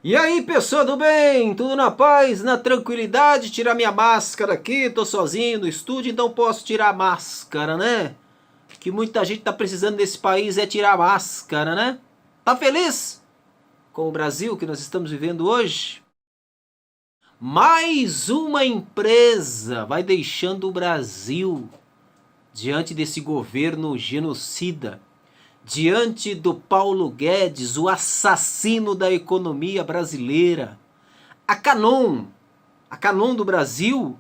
E aí, pessoal do bem? Tudo na paz, na tranquilidade? Tirar minha máscara aqui, tô sozinho no estúdio, então posso tirar a máscara, né? Que muita gente tá precisando nesse país é tirar a máscara, né? Tá feliz com o Brasil que nós estamos vivendo hoje? Mais uma empresa vai deixando o Brasil diante desse governo genocida, diante do Paulo Guedes, o assassino da economia brasileira. A Canon, a Canon do Brasil,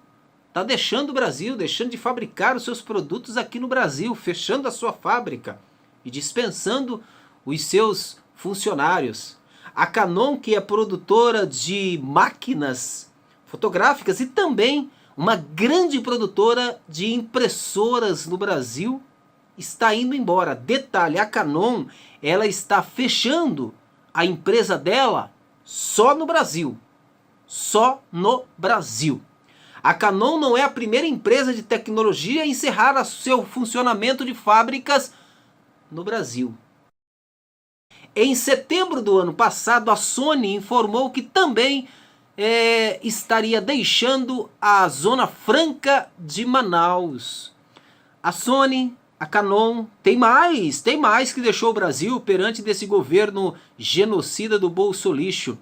está deixando o Brasil, deixando de fabricar os seus produtos aqui no Brasil, fechando a sua fábrica e dispensando os seus funcionários. A Canon, que é produtora de máquinas fotográficas e também uma grande produtora de impressoras no Brasil, está indo embora. Detalhe, a Canon, ela está fechando a empresa dela só no Brasil. Só no Brasil. A Canon não é a primeira empresa de tecnologia a encerrar seu funcionamento de fábricas no Brasil. Em setembro do ano passado, a Sony informou que também estaria deixando a Zona Franca de Manaus. A Sony, a Canon, tem mais que deixou o Brasil perante desse governo genocida do Bolsolixo.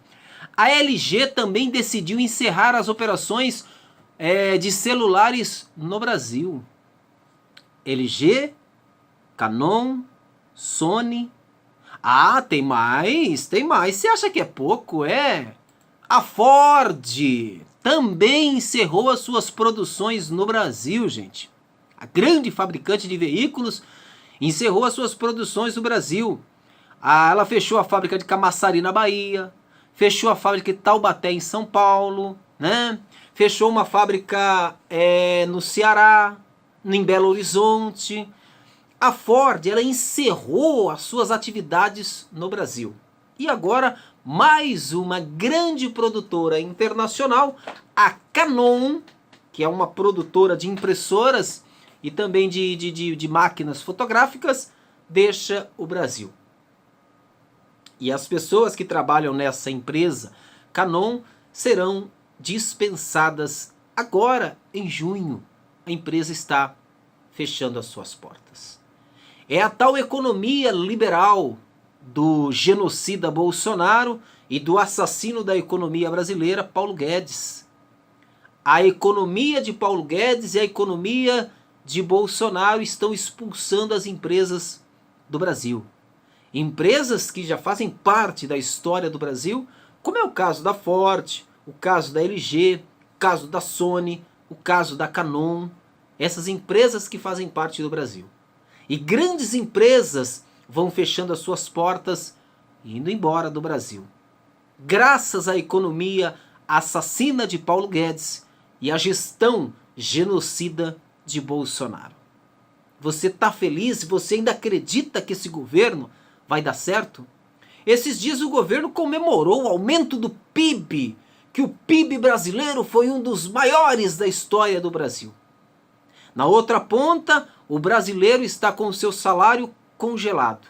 A LG também decidiu encerrar as operações de celulares no Brasil. LG, Canon, Sony. Ah, tem mais, tem mais. Você acha que é pouco? É. A Ford também encerrou as suas produções no Brasil, gente. A grande fabricante de veículos encerrou as suas produções no Brasil. Ela fechou a fábrica de Camaçari na Bahia, fechou a fábrica de Taubaté em São Paulo, né? Fechou uma fábrica no Ceará, em Belo Horizonte. A Ford, ela encerrou as suas atividades no Brasil. E agora, mais uma grande produtora internacional, a Canon, que é uma produtora de impressoras e também de máquinas fotográficas, deixa o Brasil. E as pessoas que trabalham nessa empresa, Canon, serão dispensadas agora em junho. A empresa está fechando as suas portas. É a tal economia liberal do genocida Bolsonaro e do assassino da economia brasileira, Paulo Guedes. A economia de Paulo Guedes e a economia de Bolsonaro estão expulsando as empresas do Brasil. Empresas que já fazem parte da história do Brasil, como é o caso da Ford, o caso da LG, o caso da Sony, o caso da Canon, essas empresas que fazem parte do Brasil. E grandes empresas vão fechando as suas portas e indo embora do Brasil. Graças à economia assassina de Paulo Guedes e à gestão genocida de Bolsonaro. Você está feliz? Você ainda acredita que esse governo vai dar certo? Esses dias o governo comemorou o aumento do PIB, que o PIB brasileiro foi um dos maiores da história do Brasil. Na outra ponta, o brasileiro está com o seu salário congelado.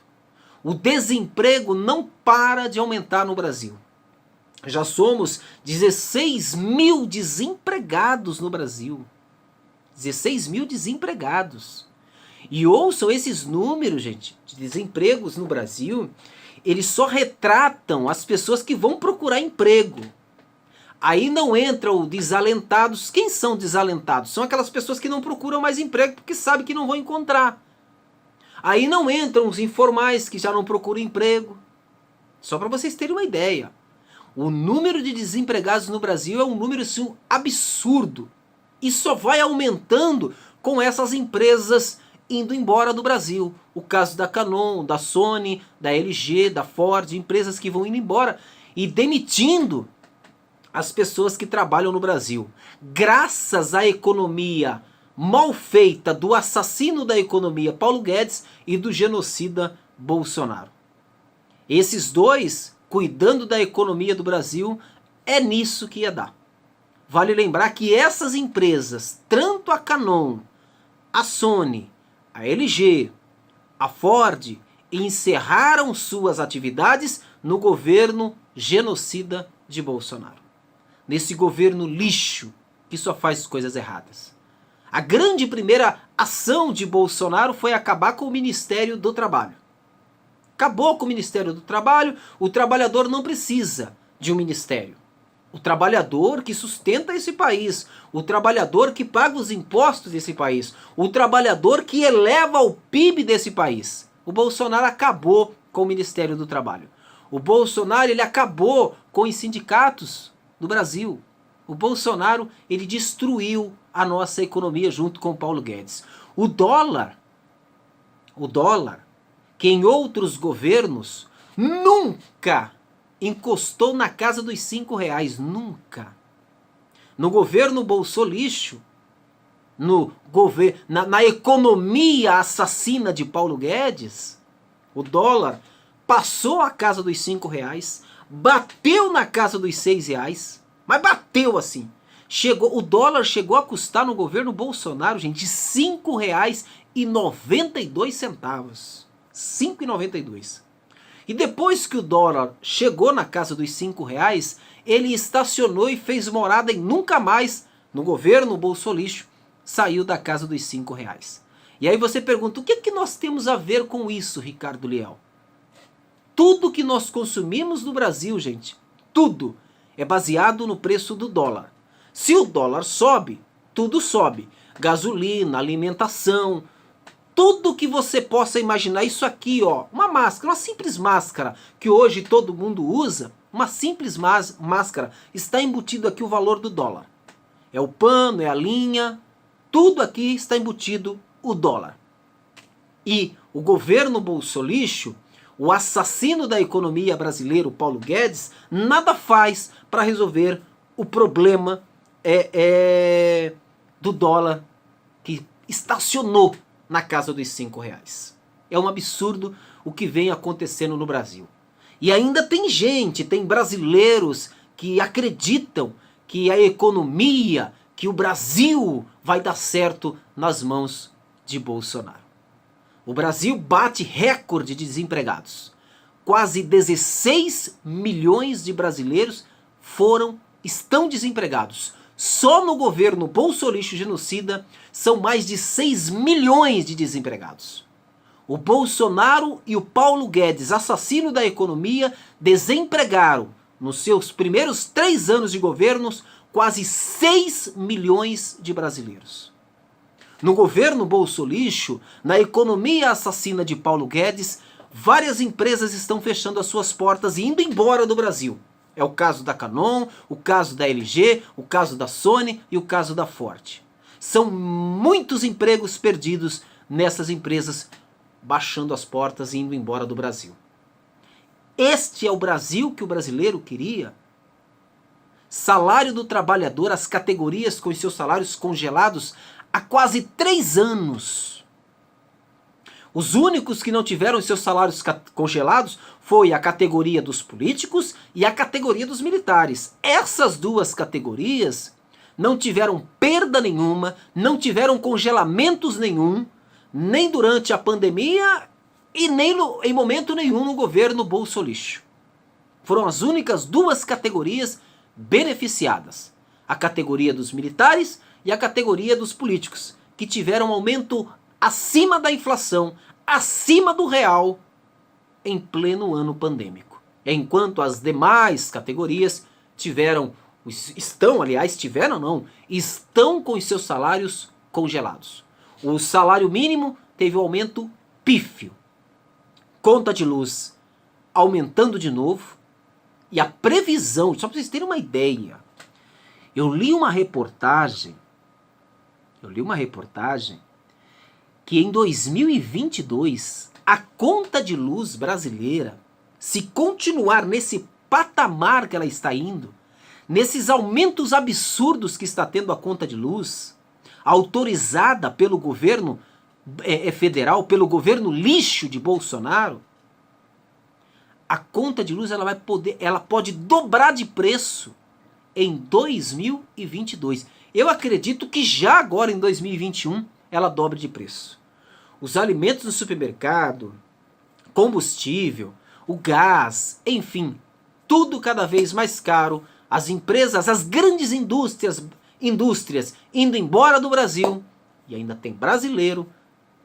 O desemprego não para de aumentar no Brasil. Já somos 16 mil desempregados no Brasil. 16 mil desempregados. E ouçam esses números, gente, de desempregos no Brasil, eles só retratam as pessoas que vão procurar emprego. Aí não entram desalentados. Quem são desalentados? São aquelas pessoas que não procuram mais emprego porque sabem que não vão encontrar. Aí não entram os informais que já não procuram emprego. Só para vocês terem uma ideia. O número de desempregados no Brasil é um número assim, absurdo. E só vai aumentando com essas empresas indo embora do Brasil. O caso da Canon, da Sony, da LG, da Ford, empresas que vão indo embora e demitindo as pessoas que trabalham no Brasil. Graças à economia mal feita do assassino da economia Paulo Guedes e do genocida Bolsonaro. Esses dois, cuidando da economia do Brasil, é nisso que ia dar. Vale lembrar que essas empresas, tanto a Canon, a Sony, a LG, a Ford, encerraram suas atividades no governo genocida de Bolsonaro. Nesse governo lixo que só faz coisas erradas. A grande primeira ação de Bolsonaro foi acabar com o Ministério do Trabalho. Acabou com o Ministério do Trabalho, o trabalhador não precisa de um ministério. O trabalhador que sustenta esse país, o trabalhador que paga os impostos desse país, o trabalhador que eleva o PIB desse país. O Bolsonaro acabou com o Ministério do Trabalho. O Bolsonaro ele acabou com os sindicatos do Brasil. O Bolsonaro ele destruiu a nossa economia junto com o Paulo Guedes. O dólar, que em outros governos nunca encostou na casa dos R$5, nunca. No governo Bolsolixo, na economia assassina de Paulo Guedes, o dólar passou a casa dos R$5, bateu na casa dos R$6, mas bateu assim. O dólar chegou a custar no governo Bolsonaro, gente, R$5,92. R$5,92. E depois que o dólar chegou na casa dos R$5, ele estacionou e fez morada em nunca mais, no governo Bolsolixo, saiu da casa dos R$5. E aí você pergunta, o que é que nós temos a ver com isso, Ricardo Leal? Tudo que nós consumimos no Brasil, gente, tudo é baseado no preço do dólar. Se o dólar sobe, tudo sobe. Gasolina, alimentação, tudo que você possa imaginar. Isso aqui, ó, uma máscara, uma simples máscara que hoje todo mundo usa, uma simples máscara, está embutido aqui o valor do dólar. É o pano, é a linha, tudo aqui está embutido o dólar. E o governo Bolsolixo, o assassino da economia brasileira, o Paulo Guedes, nada faz para resolver o problema do dólar que estacionou na casa dos R$5. É um absurdo o que vem acontecendo no Brasil. E ainda tem brasileiros que acreditam que a economia, que o Brasil vai dar certo nas mãos de Bolsonaro. O Brasil bate recorde de desempregados. Quase 16 milhões de brasileiros estão desempregados. Só no governo Bolsolixo genocida são mais de 6 milhões de desempregados. O Bolsonaro e o Paulo Guedes, assassino da economia, desempregaram, nos seus primeiros 3 anos de governos, quase 6 milhões de brasileiros. No governo Bolsolixo, na economia assassina de Paulo Guedes, várias empresas estão fechando as suas portas e indo embora do Brasil. É o caso da Canon, o caso da LG, o caso da Sony e o caso da Ford. São muitos empregos perdidos nessas empresas baixando as portas e indo embora do Brasil. Este é o Brasil que o brasileiro queria? Salário do trabalhador, as categorias com seus salários congelados há quase 3 anos. Os únicos que não tiveram seus salários congelados foi a categoria dos políticos e a categoria dos militares. Essas duas categorias não tiveram perda nenhuma, não tiveram congelamentos nenhum, nem durante a pandemia e nem em momento nenhum no governo Bolsolixo. Foram as únicas 2 categorias beneficiadas. A categoria dos militares e a categoria dos políticos, que tiveram um aumento acima da inflação, acima do real, em pleno ano pandêmico. Enquanto as demais categorias estão com os seus salários congelados. O salário mínimo teve um aumento pífio. Conta de luz aumentando de novo. E a previsão, só para vocês terem uma ideia, eu li uma reportagem que em 2022 a conta de luz brasileira, se continuar nesse patamar que ela está indo, nesses aumentos absurdos que está tendo a conta de luz, autorizada pelo governo federal, pelo governo lixo de Bolsonaro, a conta de luz ela pode dobrar de preço em 2022. Eu acredito que já agora em 2021 ela dobre de preço. Os alimentos no supermercado, combustível, o gás, enfim, tudo cada vez mais caro, as empresas, as grandes indústrias indo embora do Brasil, e ainda tem brasileiro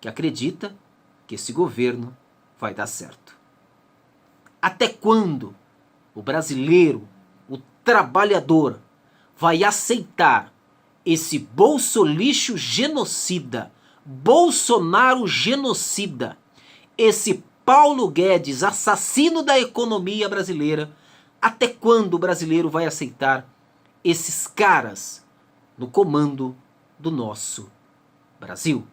que acredita que esse governo vai dar certo. Até quando o brasileiro, o trabalhador, vai aceitar esse bolsolixo genocida, Bolsonaro genocida, esse Paulo Guedes, assassino da economia brasileira? Até quando o brasileiro vai aceitar esses caras no comando do nosso Brasil?